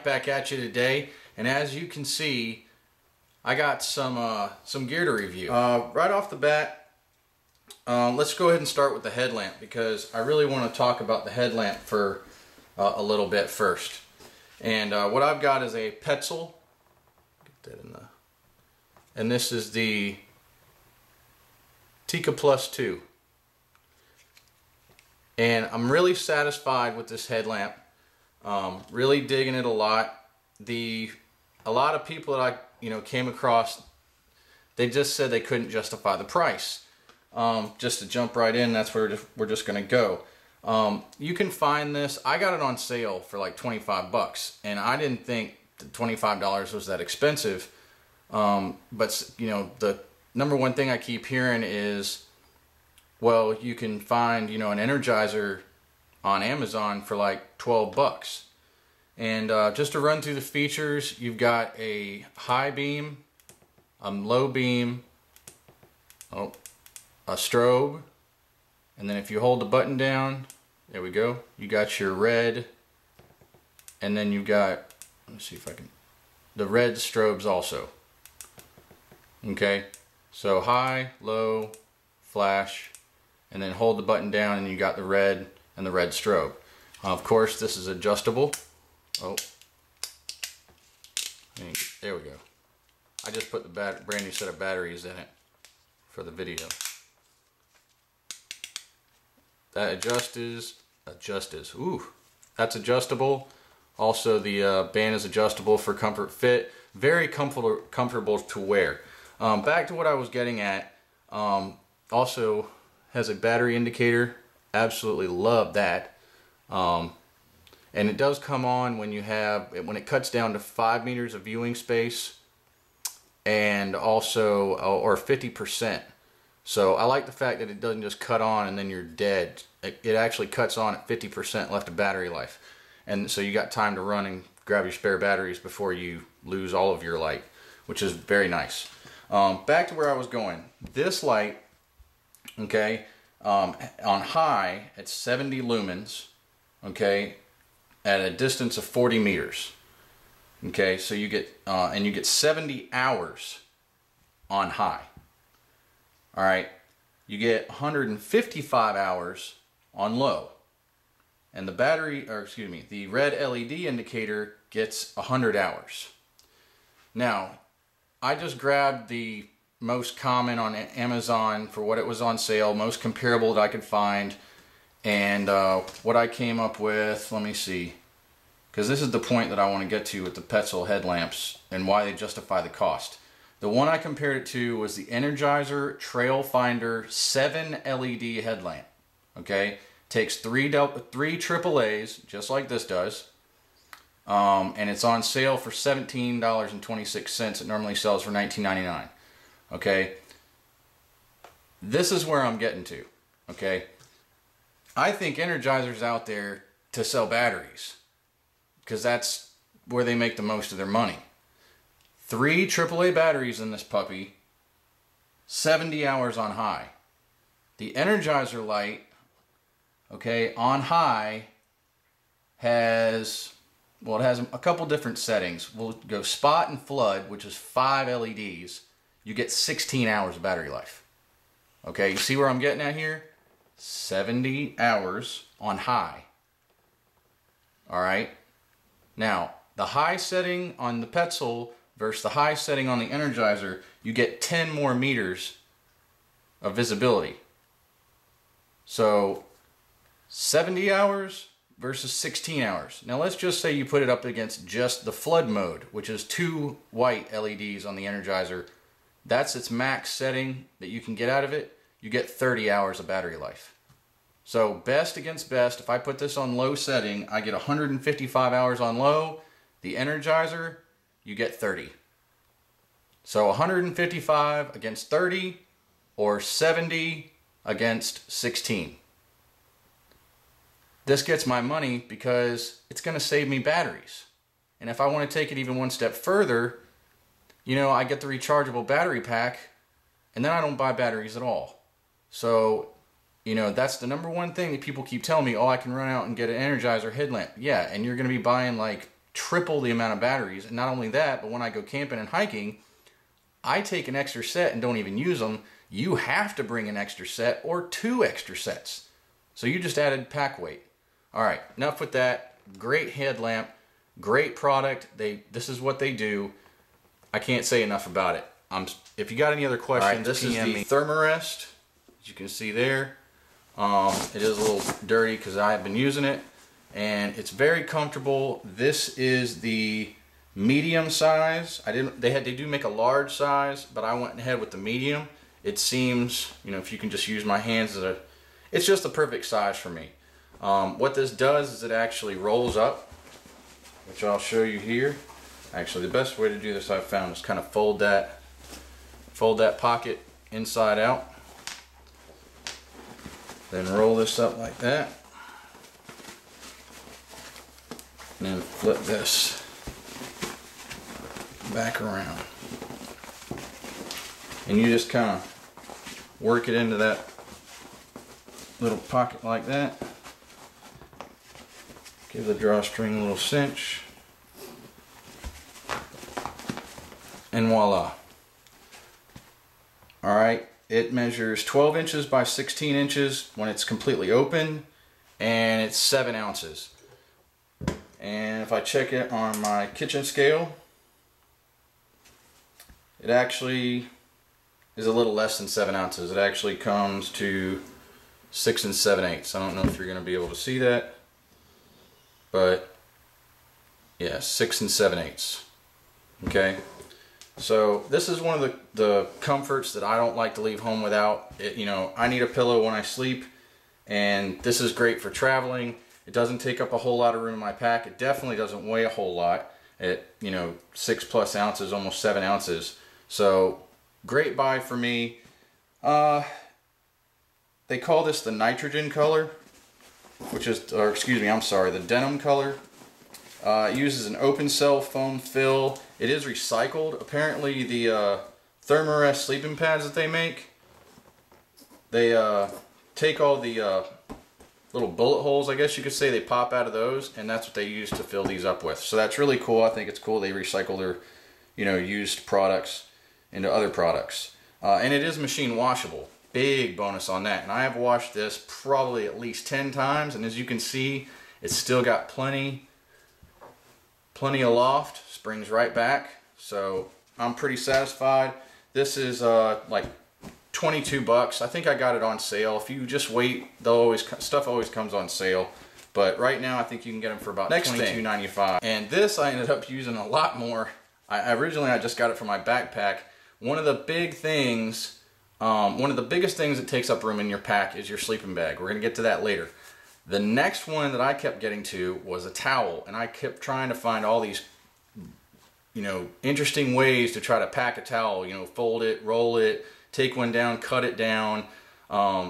Mike back at you today, and as you can see, I got some gear to review. Right off the bat, let's go ahead and start with the headlamp, because I really want to talk about the headlamp for a little bit first. And what I've got is a Petzl, get that in the, and this is the Tikka Plus 2. And I'm really satisfied with this headlamp. Really digging it a lot. A lot of people that I came across, they just said they couldn't justify the price. Just to jump right in, that's where we're just going to go. You can find this. I got it on sale for like 25 bucks, and I didn't think that $25 was that expensive. But the number one thing I keep hearing is, well, you can find an Energizer on Amazon for like 12 bucks. And just to run through the features, you've got a high beam, a low beam, a strobe, and then if you hold the button down, there we go, you got your red, and then you've got, let me see if I can, the red strobes also. Okay, so high, low, flash, and then hold the button down and you got the red and the red strobe. Of course, this is adjustable. Oh, there we go. I just put the brand new set of batteries in it for the video. That ooh, that's adjustable. Also, the band is adjustable for comfort fit. Very comfortable to wear. Back to what I was getting at. Also has a battery indicator. Absolutely love that. And it does come on when when it cuts down to 5 meters of viewing space, and also or 50%. So I like the fact that it doesn't just cut on and then you're dead. It actually cuts on at 50% left of battery life, and so you got time to run and grab your spare batteries before you lose all of your light, which is very nice. Back to where I was going. This light, okay, on high at 70 lumens, okay, at a distance of 40 meters. Okay, so you get and you get 70 hours on high. All right, you get 155 hours on low, and the the red LED indicator gets 100 hours. Now, I just grabbed the most common on Amazon for what it was on sale, most comparable that I could find. And what I came up with, let me see, because this is the point that I want to get to with the Petzl headlamps and why they justify the cost. The one I compared it to was the Energizer Trailfinder 7 LED headlamp. Okay, takes three AAAs, just like this does, and it's on sale for $17.26. It normally sells for $19.99. Okay, this is where I'm getting to. Okay. I think Energizer's out there to sell batteries, because that's where they make the most of their money. 3 AAA batteries in this puppy, 70 hours on high. The Energizer light, okay, on high has, well, it has a couple different settings. We'll go spot and flood, which is 5 LEDs. You get 16 hours of battery life. Okay, you see where I'm getting at here? 70 hours on high. Alright, now the high setting on the Petzl versus the high setting on the Energizer, you get 10 more meters of visibility. So 70 hours versus 16 hours. Now let's just say you put it up against just the flood mode, which is 2 white LEDs on the Energizer. That's its max setting that you can get out of it. You get 30 hours of battery life. So best against best, if I put this on low setting, I get 155 hours on low. The Energizer, you get 30. So 155 against 30, or 70 against 16. This gets my money because it's going to save me batteries. And if I want to take it even one step further, I get the rechargeable battery pack, and then I don't buy batteries at all. So, that's the number one thing that people keep telling me, oh, I can run out and get an Energizer headlamp. Yeah, and you're going to be buying like triple the amount of batteries. And not only that, but when I go camping and hiking, I take an extra set and don't even use them. You have to bring an extra set or 2 extra sets. So you just added pack weight. All right, enough with that. Great headlamp, great product. This is what they do. I can't say enough about it. If you got any other questions, right, this is the Thermarest, as you can see there. It is a little dirty because I have been using it, and it's very comfortable. This is the medium size. They do make a large size, but I went ahead with the medium. It seems, you know, if you can just use my hands it's just the perfect size for me. What this does is it actually rolls up, which I'll show you here. Actually, the best way to do this I've found is kind of fold that pocket inside out, then roll this up like that, and then flip this back around, and you just kind of work it into that little pocket like that. Give the drawstring a little cinch, and voila. Alright, it measures 12 inches by 16 inches when it's completely open, and it's 7 ounces. And if I check it on my kitchen scale, it actually is a little less than 7 ounces. It actually comes to 6 7/8. I don't know if you're going to be able to see that, but yeah, 6 7/8. Okay. So this is one of the comforts that I don't like to leave home without. You know, I need a pillow when I sleep, and this is great for traveling. It doesn't take up a whole lot of room in my pack. It definitely doesn't weigh a whole lot at, you know, 6+ ounces, almost 7 ounces. So great buy for me. They call this the nitrogen color, which is, or excuse me, I'm sorry, the denim color. It uses an open cell foam fill. It is recycled. Apparently the Thermarest sleeping pads that they make, they take all the little bullet holes, I guess you could say, they pop out of those, and that's what they use to fill these up with. So that's really cool. I think it's cool they recycle their, you know, used products into other products. And it is machine washable. Big bonus on that. And I have washed this probably at least 10 times, and as you can see, it's still got plenty of loft, springs right back, so I'm pretty satisfied. This is like 22 bucks. I think I got it on sale. If you just wait, stuff always comes on sale, but right now I think you can get them for about $22.95. And this I ended up using a lot more. Originally I just got it for my backpack. One of the biggest things that takes up room in your pack is your sleeping bag. We're gonna get to that later. The next one that I kept getting to was a towel, and I kept trying to find all these, you know, interesting ways to try to pack a towel. You know, fold it, roll it, take one down, cut it down,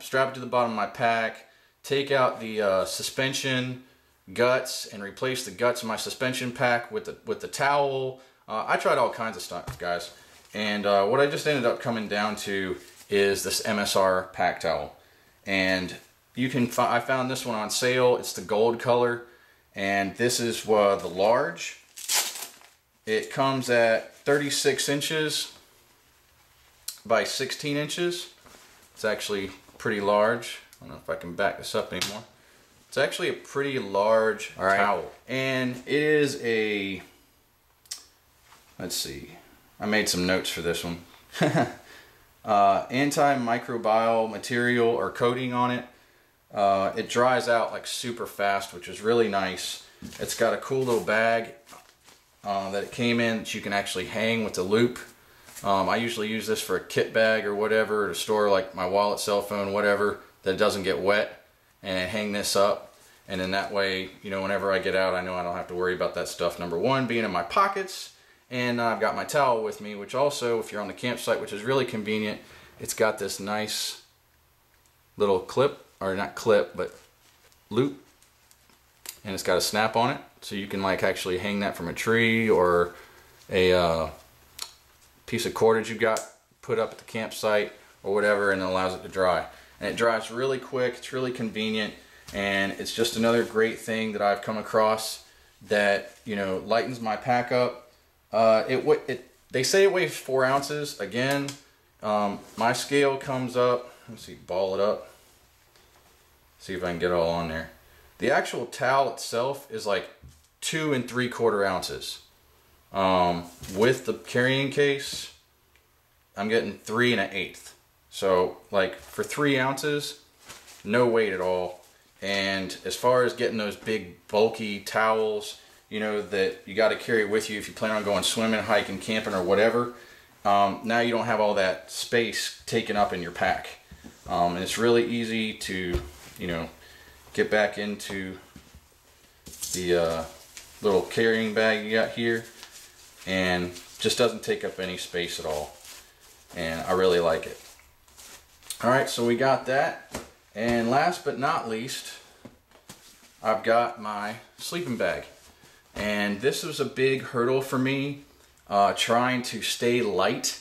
strap it to the bottom of my pack, take out the suspension guts and replace the guts of my suspension pack with the towel. I tried all kinds of stuff, guys, and what I just ended up coming down to is this MSR PackTowel. And I found this one on sale. It's the gold color, and this is the large. It comes at 36 inches by 16 inches. It's actually pretty large. I don't know if I can back this up anymore. It's actually a pretty large towel, and it is a, let's see, I made some notes for this one. Antimicrobial material or coating on it. It dries out like super fast, which is really nice. It's got a cool little bag that it came in that you can actually hang with the loop. I usually use this for a kit bag or whatever to store like my wallet, cell phone, whatever, that doesn't get wet, and hang this up. And then that way, you know, whenever I get out, I know I don't have to worry about that stuff. Number one, being in my pockets, and I've got my towel with me, which also, if you're on the campsite, which is really convenient, it's got this nice little clip, or not clip, but loop, and it's got a snap on it, so you can like actually hang that from a tree or a piece of cordage you got put up at the campsite or whatever, and it allows it to dry. And it dries really quick. It's really convenient, and it's just another great thing that I've come across that, you know, lightens my pack up. They say it weighs 4 ounces. Again, my scale comes up, let's see, ball it up, see if I can get it all on there. The actual towel itself is like 2 3/4 ounces. With the carrying case, I'm getting 3 1/8. So like for 3 ounces, no weight at all. And as far as getting those big bulky towels, you know, that you got to carry with you if you plan on going swimming, hiking, camping, or whatever, now you don't have all that space taken up in your pack. And it's really easy to, you know, get back into the little carrying bag you got here, and just doesn't take up any space at all. And I really like it. Alright, so we got that. And last but not least, I've got my sleeping bag. And this was a big hurdle for me, trying to stay light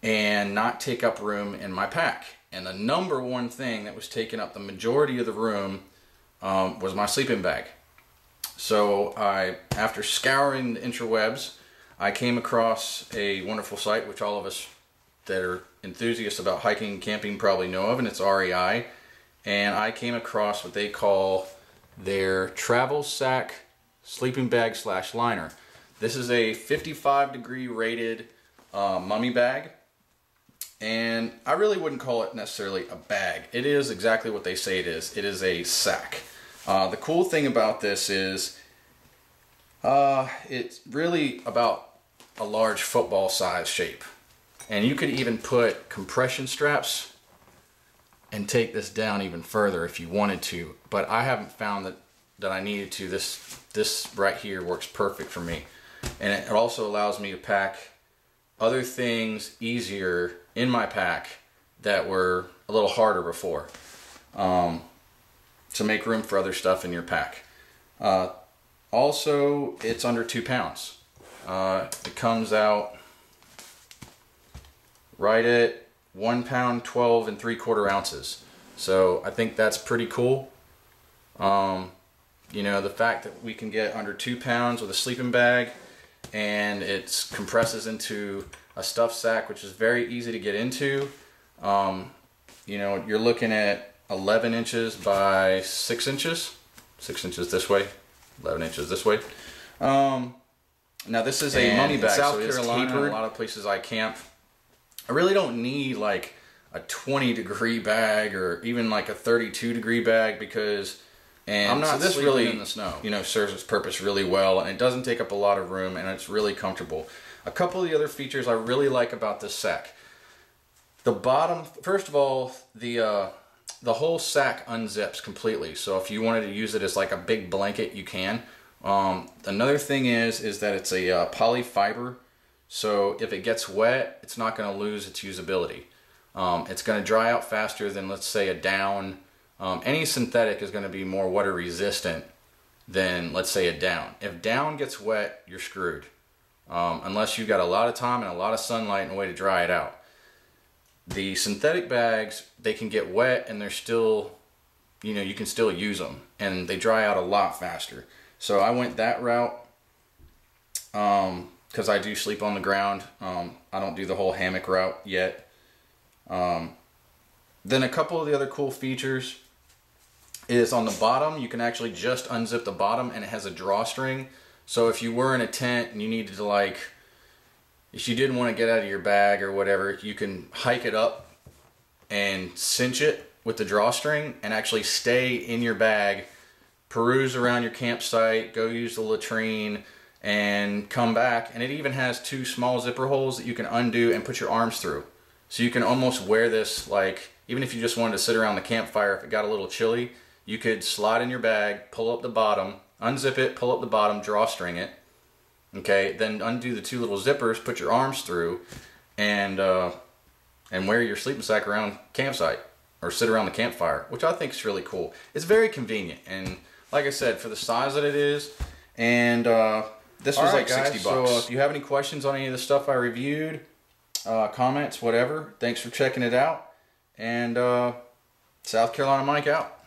and not take up room in my pack. And the number one thing that was taking up the majority of the room was my sleeping bag. So after scouring the interwebs, I came across a wonderful site, which all of us that are enthusiasts about hiking and camping probably know of, and it's REI. And I came across what they call their travel sack sleeping bag / liner. This is a 55-degree rated mummy bag, and I really wouldn't call it necessarily a bag. It is exactly what they say it is. It is a sack. The cool thing about this is it's really about a large football size shape, and you could even put compression straps and take this down even further if you wanted to, but I haven't found that I needed to. This right here works perfect for me, and it also allows me to pack other things easier in my pack that were a little harder before, to make room for other stuff in your pack. Also, it's under 2 pounds. It comes out right at 1 pound 12 3/4 ounces. So I think that's pretty cool. You know, the fact that we can get under 2 pounds with a sleeping bag, and it compresses into a stuffed sack, which is very easy to get into. You know, you're looking at 11 inches by 6 inches. 6 inches this way, 11 inches this way. Now this is a mummy bag, South Carolina, a lot of places I camp, I really don't need like a 20-degree bag or even like a 32-degree bag, because I'm not so this really in the snow. You know, serves its purpose really well, and it doesn't take up a lot of room, and it's really comfortable. A couple of the other features I really like about this sack. The bottom, first of all, the whole sack unzips completely. So if you wanted to use it as like a big blanket, you can. Another thing is that it's a poly fiber. So if it gets wet, it's not going to lose its usability. It's going to dry out faster than, let's say, a down. Any synthetic is going to be more water resistant than, let's say, a down. If down gets wet, you're screwed. Unless you've got a lot of time and a lot of sunlight and a way to dry it out. The synthetic bags, they can get wet and they're still, you know, you can still use them, and they dry out a lot faster. So I went that route because I do sleep on the ground. I don't do the whole hammock route yet. Then a couple of the other cool features is on the bottom, you can actually just unzip the bottom, and it has a drawstring. So if you were in a tent and you needed to, like, if you didn't want to get out of your bag or whatever, you can hike it up and cinch it with the drawstring and actually stay in your bag, peruse around your campsite, go use the latrine, and come back. And it even has 2 small zipper holes that you can undo and put your arms through. So you can almost wear this, like, even if you just wanted to sit around the campfire, if it got a little chilly, you could slide in your bag, pull up the bottom, unzip it, pull up the bottom, drawstring it. Okay, then undo the 2 little zippers, put your arms through, and wear your sleeping sack around campsite, or sit around the campfire, which I think is really cool. It's very convenient, and like I said, for the size that it is, and this was like $60. So if you have any questions on any of the stuff I reviewed, comments, whatever, thanks for checking it out, and South Carolina Mike out.